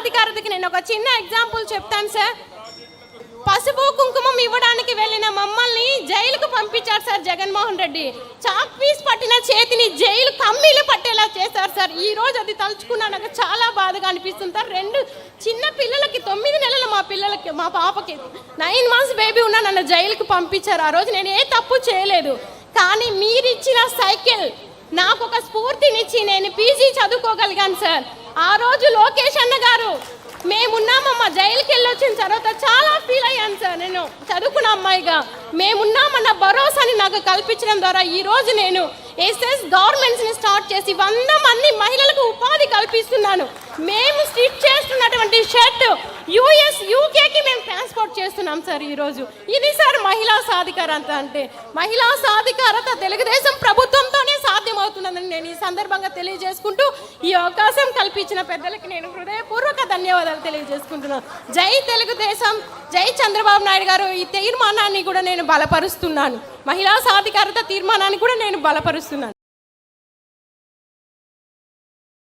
సాధికారతకి నేను ఒక చిన్న ఎగ్జాంపుల్ చెప్తాను సార్. పసుపు కుంకుమం ఇవ్వడానికి వెళ్ళిన మమ్మల్ని జైలుకు పంపించారు sir Jaganmohan Reddy. Chalk piece పట్టిన చేతిని జైలు కమ్మీలు పట్టేలా చేశారు సార్. ఈ రోజు అది తలుచుకున్నా నాకు చాలా బాధగా అనిపిస్తుంది సార్. 2 చిన్న పిల్లలకి 9 నెలలు మా పాపకి 9 months బేబీ ఉన్న నన్ను జైలుకు పంపించారు. ఆ రోజు నేను ఏ తప్పు చేయలేదు. కానీ మీరిచ్చిన సైకిల్ నాకు ఒక స్ఫూర్తినిచ్చి నేను పీజీ చదువుకోగలిగాను సార్. ఆ రోజు లోకేష్ అన్న గారు మేమున్నామమ్మా జైలుకి వెళ్ళొచ్చిన తర్వాత చాలా ఫీల్ అయ్యాను సార్. నేను చదువుకున్న అమ్మాయిగా మేమున్నామన్న భరోసాని నాకు కల్పించడం ద్వారా ఈరోజు నేను ఎస్ఎస్ గవర్నమెంట్స్ని స్టార్ట్ చేసి 100 మంది మహిళలకు ఉపాధి కల్పిస్తున్నాను. మేము స్టిచ్ చేస్తున్నటువంటి షర్ట్ యుఎస్ యూకేకి మేము ట్రాన్స్పోర్ట్ చేస్తున్నాం సార్ ఈరోజు. ఇది సార్ మహిళా సాధికారత అంటే. మహిళా సాధికారత తెలుగుదేశం ప్రభుత్వంతోనే సాధ్యమవుతుందని నేను ఈ సందర్భంగా తెలియజేసుకుంటూ ఈ అవకాశం కల్పించిన పెద్దలకి నేను హృదయపూర్వక ధన్యవాదాలు తెలియజేసుకుంటున్నాను. జై తెలుగుదేశం, జై చంద్రబాబు నాయుడు గారు. ఈ తీర్మానాన్ని కూడా నేను బలపరుస్తున్నాను. మహిళా సాధికారత తీర్మానాన్ని కూడా నేను బలపరుస్తున్నాను.